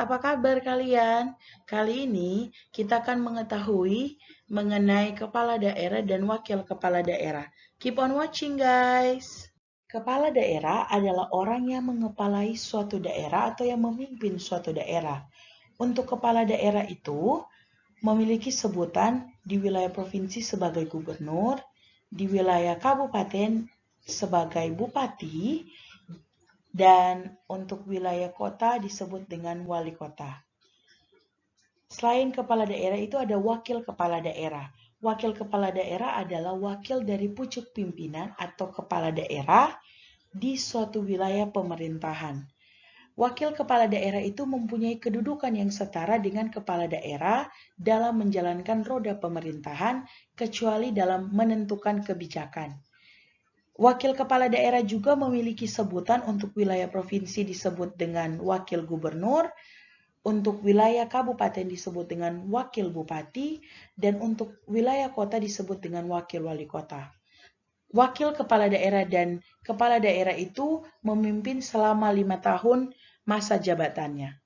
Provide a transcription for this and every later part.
apa kabar kalian? Kali ini kita akan mengetahui mengenai kepala daerah dan wakil kepala daerah. Keep on watching guys! Kepala daerah adalah orang yang mengepalai suatu daerah atau yang memimpin suatu daerah. Untuk kepala daerah itu memiliki sebutan di wilayah provinsi sebagai gubernur, di wilayah kabupaten sebagai bupati, dan untuk wilayah kota disebut dengan wali kota. Selain kepala daerah itu ada wakil kepala daerah. Wakil kepala daerah adalah wakil dari pucuk pimpinan atau kepala daerah di suatu wilayah pemerintahan. Wakil kepala daerah itu mempunyai kedudukan yang setara dengan kepala daerah dalam menjalankan roda pemerintahan, kecuali dalam menentukan kebijakan. Wakil kepala daerah juga memiliki sebutan. Untuk wilayah provinsi disebut dengan wakil gubernur, untuk wilayah kabupaten disebut dengan wakil bupati, dan untuk wilayah kota disebut dengan wakil wali kota. Wakil kepala daerah dan kepala daerah itu memimpin selama 5 tahun masa jabatannya.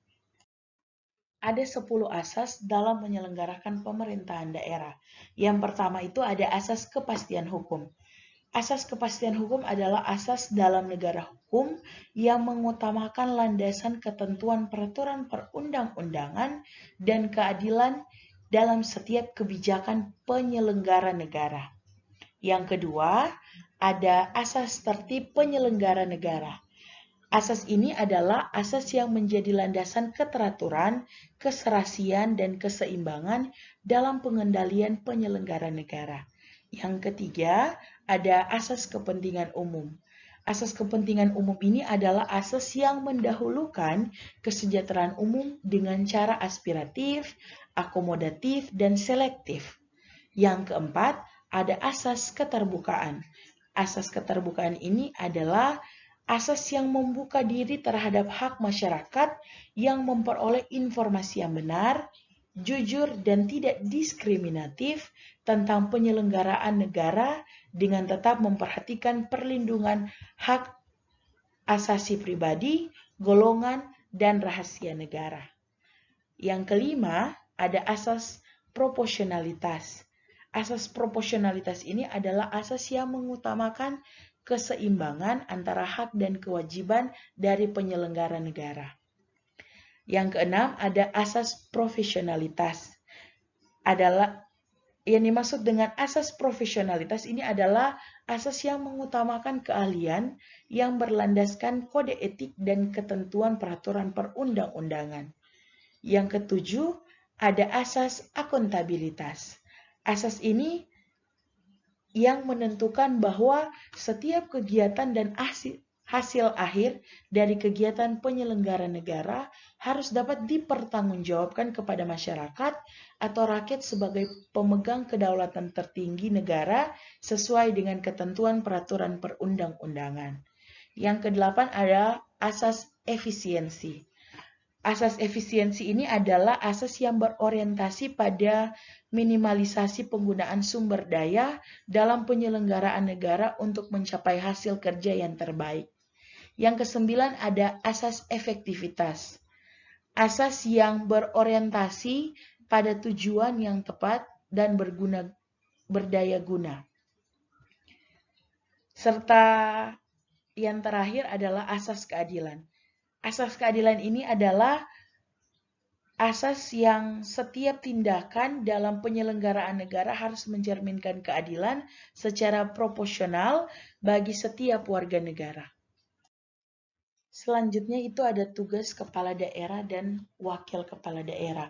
Ada 10 asas dalam menyelenggarakan pemerintahan daerah. Yang pertama itu ada asas kepastian hukum. Asas kepastian hukum adalah asas dalam negara hukum yang mengutamakan landasan ketentuan peraturan perundang-undangan dan keadilan dalam setiap kebijakan penyelenggara negara. Yang kedua, ada asas tertib penyelenggara negara. Asas ini adalah asas yang menjadi landasan keteraturan, keserasian, dan keseimbangan dalam pengendalian penyelenggara negara. Yang ketiga, ada asas kepentingan umum. Asas kepentingan umum ini adalah asas yang mendahulukan kesejahteraan umum dengan cara aspiratif, akomodatif, dan selektif. Yang keempat, ada asas keterbukaan. Asas keterbukaan ini adalah asas yang membuka diri terhadap hak masyarakat yang memperoleh informasi yang benar, jujur, dan tidak diskriminatif tentang penyelenggaraan negara dengan tetap memperhatikan perlindungan hak asasi pribadi, golongan, dan rahasia negara. Yang kelima, ada asas proporsionalitas. Asas proporsionalitas ini adalah asas yang mengutamakan keseimbangan antara hak dan kewajiban dari penyelenggara negara. Yang keenam, ada asas profesionalitas. Yang dimaksud dengan asas profesionalitas ini adalah asas yang mengutamakan keahlian yang berlandaskan kode etik dan ketentuan peraturan perundang-undangan. Yang ketujuh, ada asas akuntabilitas. Asas ini yang menentukan bahwa setiap kegiatan dan hasil akhir dari kegiatan penyelenggara negara harus dapat dipertanggungjawabkan kepada masyarakat atau rakyat sebagai pemegang kedaulatan tertinggi negara sesuai dengan ketentuan peraturan perundang-undangan. Yang kedelapan ada asas efisiensi. Asas efisiensi ini adalah asas yang berorientasi pada minimalisasi penggunaan sumber daya dalam penyelenggaraan negara untuk mencapai hasil kerja yang terbaik. Yang kesembilan ada asas efektivitas. Asas yang berorientasi pada tujuan yang tepat dan berdaya guna. Serta yang terakhir adalah asas keadilan. Asas keadilan ini adalah asas yang setiap tindakan dalam penyelenggaraan negara harus mencerminkan keadilan secara proporsional bagi setiap warga negara. Selanjutnya itu ada tugas kepala daerah dan wakil kepala daerah.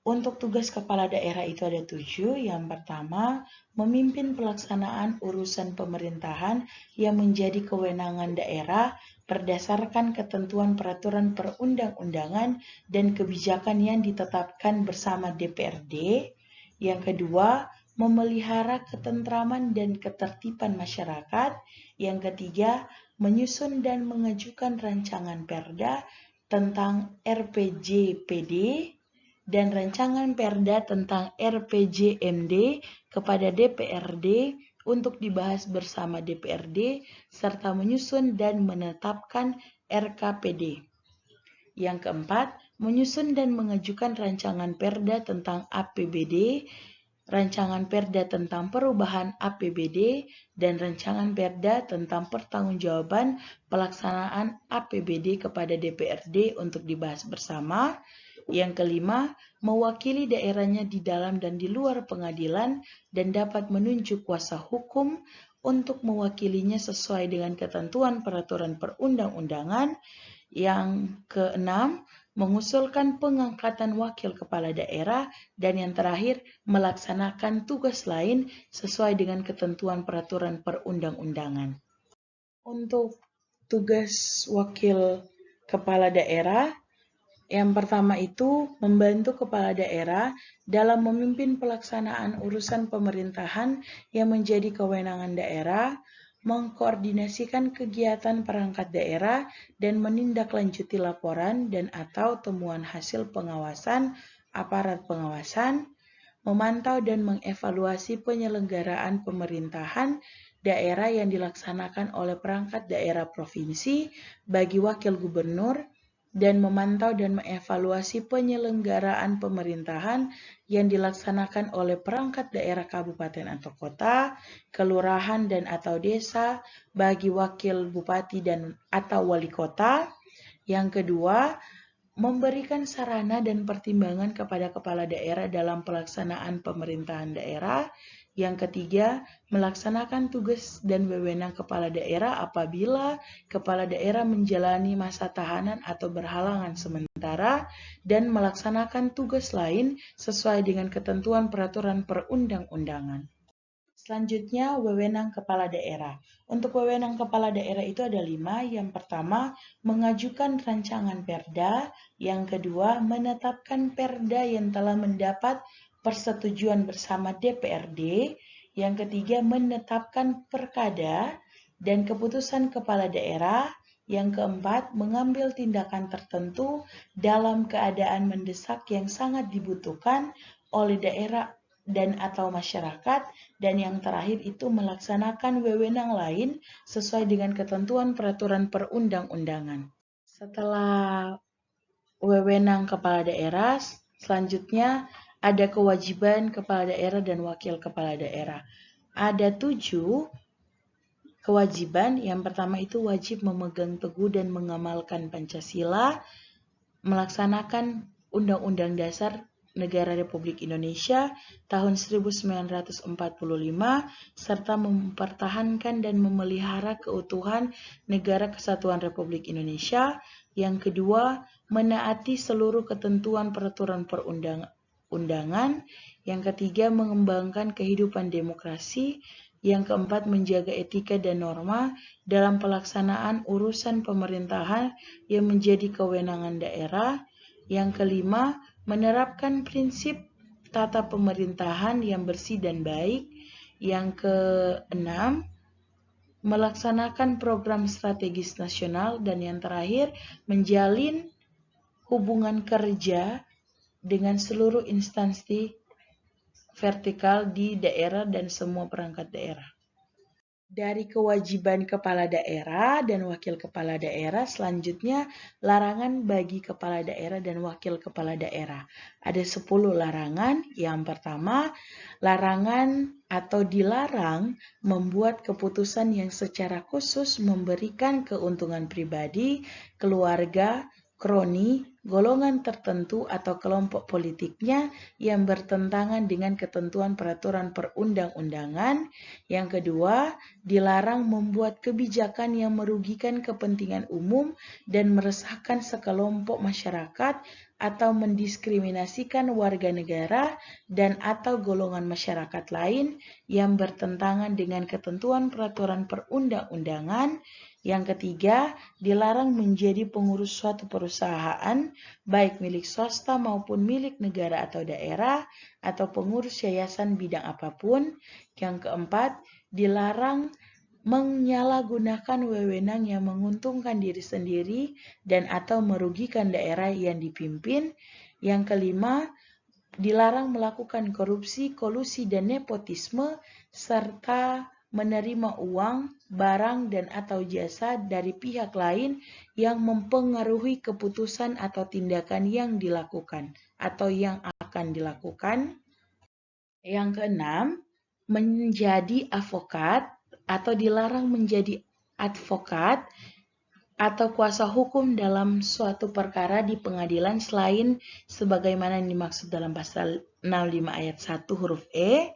Untuk tugas kepala daerah itu ada 7. Yang pertama, memimpin pelaksanaan urusan pemerintahan yang menjadi kewenangan daerah berdasarkan ketentuan peraturan perundang-undangan dan kebijakan yang ditetapkan bersama DPRD. Yang kedua, memelihara ketentraman dan ketertiban masyarakat. Yang ketiga, menyusun dan mengajukan rancangan perda tentang RPJPD dan rancangan perda tentang RPJMD kepada DPRD untuk dibahas bersama DPRD serta menyusun dan menetapkan RKPD. Yang keempat, menyusun dan mengajukan rancangan perda tentang APBD, rancangan perda tentang perubahan APBD, dan rancangan perda tentang pertanggungjawaban pelaksanaan APBD kepada DPRD untuk dibahas bersama. Yang kelima, mewakili daerahnya di dalam dan di luar pengadilan dan dapat menunjuk kuasa hukum untuk mewakilinya sesuai dengan ketentuan peraturan perundang-undangan. Yang keenam, mengusulkan pengangkatan wakil kepala daerah, dan yang terakhir, melaksanakan tugas lain sesuai dengan ketentuan peraturan perundang-undangan. Untuk tugas wakil kepala daerah, yang pertama itu membantu kepala daerah dalam memimpin pelaksanaan urusan pemerintahan yang menjadi kewenangan daerah, mengkoordinasikan kegiatan perangkat daerah, dan menindaklanjuti laporan dan atau temuan hasil pengawasan aparat pengawasan, memantau dan mengevaluasi penyelenggaraan pemerintahan daerah yang dilaksanakan oleh perangkat daerah provinsi bagi wakil gubernur, dan memantau dan mengevaluasi penyelenggaraan pemerintahan yang dilaksanakan oleh perangkat daerah kabupaten atau kota, kelurahan dan atau desa bagi wakil bupati dan atau wali kota. Yang kedua, memberikan sarana dan pertimbangan kepada kepala daerah dalam pelaksanaan pemerintahan daerah. Yang ketiga, melaksanakan tugas dan wewenang kepala daerah apabila kepala daerah menjalani masa tahanan atau berhalangan sementara dan melaksanakan tugas lain sesuai dengan ketentuan peraturan perundang-undangan. Selanjutnya, wewenang kepala daerah. Untuk wewenang kepala daerah itu ada 5. Yang pertama, mengajukan rancangan perda. Yang kedua, menetapkan perda yang telah mendapat persetujuan bersama DPRD. Yang ketiga, menetapkan perkada dan keputusan kepala daerah. Yang keempat, mengambil tindakan tertentu dalam keadaan mendesak yang sangat dibutuhkan oleh daerah dan atau masyarakat. Dan yang terakhir itu melaksanakan wewenang lain sesuai dengan ketentuan peraturan perundang-undangan. Setelah wewenang kepala daerah, selanjutnya ada kewajiban kepala daerah dan wakil kepala daerah. Ada 7 kewajiban. Yang pertama itu wajib memegang teguh dan mengamalkan Pancasila, melaksanakan Undang-Undang Dasar Negara Republik Indonesia tahun 1945, serta mempertahankan dan memelihara keutuhan Negara Kesatuan Republik Indonesia. Yang kedua, menaati seluruh ketentuan peraturan perundang-undangan. Yang ketiga, mengembangkan kehidupan demokrasi. Yang keempat, menjaga etika dan norma dalam pelaksanaan urusan pemerintahan yang menjadi kewenangan daerah. Yang kelima, menerapkan prinsip tata pemerintahan yang bersih dan baik. Yang keenam, melaksanakan program strategis nasional. Dan yang terakhir, menjalin hubungan kerja dengan seluruh instansi vertikal di daerah dan semua perangkat daerah. Dari kewajiban kepala daerah dan wakil kepala daerah, selanjutnya larangan bagi kepala daerah dan wakil kepala daerah. Ada 10 larangan. Yang pertama, larangan atau dilarang membuat keputusan yang secara khusus memberikan keuntungan pribadi, keluarga, kroni, golongan tertentu atau kelompok politiknya yang bertentangan dengan ketentuan peraturan perundang-undangan. Yang kedua, dilarang membuat kebijakan yang merugikan kepentingan umum dan meresahkan sekelompok masyarakat atau mendiskriminasikan warga negara dan atau golongan masyarakat lain yang bertentangan dengan ketentuan peraturan perundang-undangan. Yang ketiga, dilarang menjadi pengurus suatu perusahaan, baik milik swasta maupun milik negara atau daerah, atau pengurus yayasan bidang apapun. Yang keempat, dilarang menyalahgunakan wewenang yang menguntungkan diri sendiri dan atau merugikan daerah yang dipimpin. Yang kelima, dilarang melakukan korupsi, kolusi, dan nepotisme, serta menerima uang, barang, dan atau jasa dari pihak lain yang mempengaruhi keputusan atau tindakan yang dilakukan atau yang akan dilakukan. Yang keenam, menjadi advokat atau dilarang menjadi advokat atau kuasa hukum dalam suatu perkara di pengadilan selain sebagaimana yang dimaksud dalam pasal 65 ayat 1 huruf E.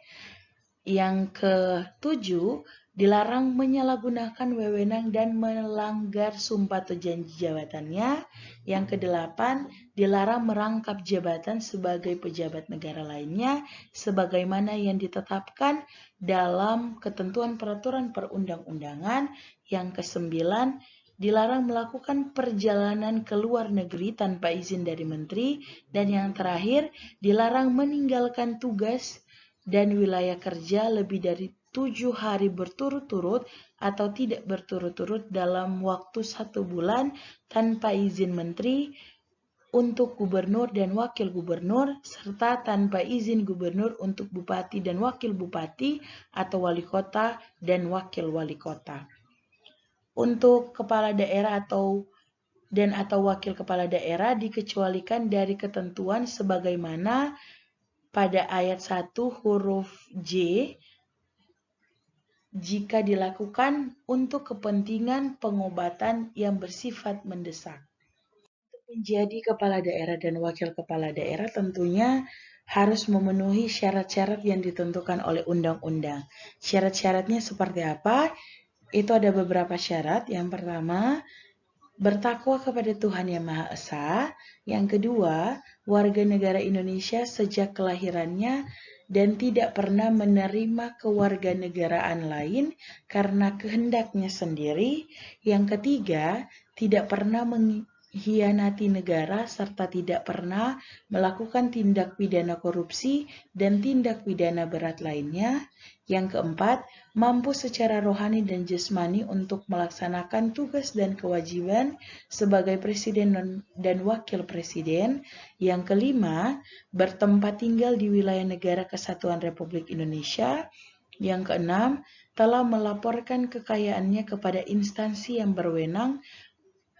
Yang ketujuh, dilarang menyalahgunakan wewenang dan melanggar sumpah atau janji jabatannya. Yang kedelapan, dilarang merangkap jabatan sebagai pejabat negara lainnya sebagaimana yang ditetapkan dalam ketentuan peraturan perundang-undangan. Yang kesembilan, dilarang melakukan perjalanan ke luar negeri tanpa izin dari menteri. Dan yang terakhir, dilarang meninggalkan tugas dan wilayah kerja lebih dari 7 hari berturut-turut atau tidak berturut-turut dalam waktu 1 bulan tanpa izin menteri untuk gubernur dan wakil gubernur, serta tanpa izin gubernur untuk bupati dan wakil bupati atau wali kota dan wakil wali kota. Untuk kepala daerah atau wakil kepala daerah dikecualikan dari ketentuan sebagaimana pada ayat 1 huruf J jika dilakukan untuk kepentingan pengobatan yang bersifat mendesak. Untuk menjadi kepala daerah dan wakil kepala daerah tentunya harus memenuhi syarat-syarat yang ditentukan oleh undang-undang. Syarat-syaratnya seperti apa? Itu ada beberapa syarat. Yang pertama, bertakwa kepada Tuhan Yang Maha Esa. Yang kedua, warga negara Indonesia sejak kelahirannya dan tidak pernah menerima kewarganegaraan lain karena kehendaknya sendiri. Yang ketiga, tidak pernah mengkhianati negara serta tidak pernah melakukan tindak pidana korupsi dan tindak pidana berat lainnya. Yang keempat, mampu secara rohani dan jasmani untuk melaksanakan tugas dan kewajiban sebagai presiden dan wakil presiden. Yang kelima, bertempat tinggal di wilayah negara kesatuan Republik Indonesia. Yang keenam, telah melaporkan kekayaannya kepada instansi yang berwenang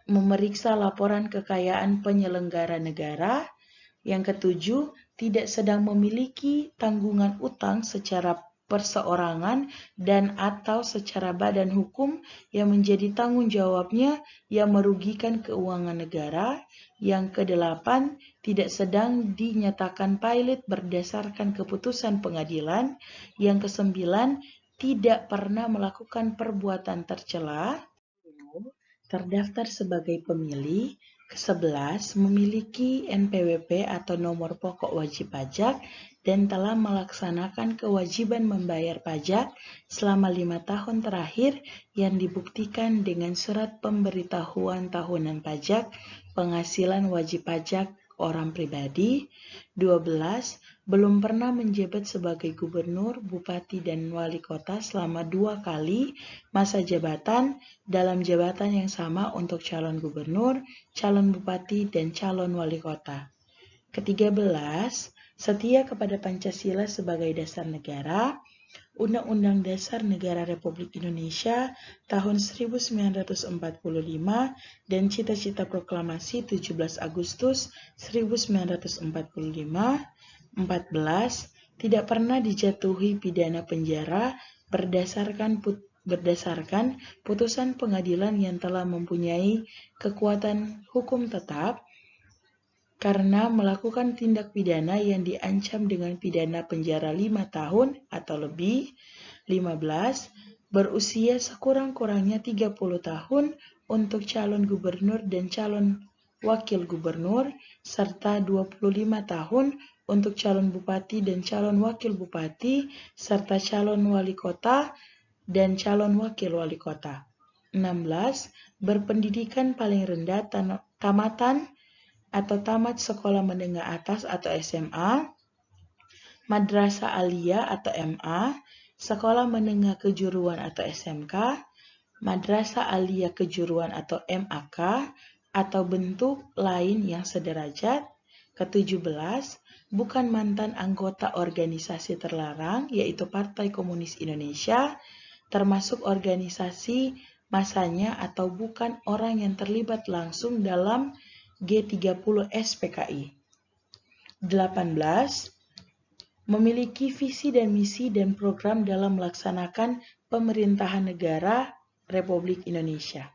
memeriksa laporan kekayaan penyelenggara negara. Yang ketujuh, tidak sedang memiliki tanggungan utang secara perseorangan dan atau secara badan hukum yang menjadi tanggung jawabnya yang merugikan keuangan negara. Yang kedelapan, tidak sedang dinyatakan pailit berdasarkan keputusan pengadilan. Yang kesembilan, tidak pernah melakukan perbuatan tercela. Terdaftar sebagai pemilih. Ke-11, memiliki NPWP atau nomor pokok wajib pajak dan telah melaksanakan kewajiban membayar pajak selama 5 tahun terakhir yang dibuktikan dengan surat pemberitahuan tahunan pajak penghasilan wajib pajak orang pribadi. 12, belum pernah menjabat sebagai gubernur, bupati, dan wali kota selama 2 kali masa jabatan dalam jabatan yang sama untuk calon gubernur, calon bupati, dan calon wali kota. Ke-13, setia kepada Pancasila sebagai dasar negara. Undang-Undang Dasar Negara Republik Indonesia tahun 1945 dan Cita-Cita Proklamasi 17 Agustus 1945. 14. Tidak pernah dijatuhi pidana penjara berdasarkan putusan pengadilan yang telah mempunyai kekuatan hukum tetap karena melakukan tindak pidana yang diancam dengan pidana penjara 5 tahun atau lebih. 15. Berusia sekurang-kurangnya 30 tahun untuk calon gubernur dan calon wakil gubernur, serta 25 tahun untuk calon bupati dan calon wakil bupati, serta calon wali kota dan calon wakil wali kota. 16. Berpendidikan paling rendah tamatan atau tamat sekolah menengah atas atau SMA, madrasah aliyah atau MA, sekolah menengah kejuruan atau SMK, madrasah aliyah kejuruan atau MAK, atau bentuk lain yang sederajat. Ke-17, bukan mantan anggota organisasi terlarang, yaitu Partai Komunis Indonesia. termasuk organisasi, masanya atau bukan orang yang terlibat langsung dalam G30 SPKI. 18. Memiliki visi dan misi dan program dalam melaksanakan pemerintahan negara Republik Indonesia.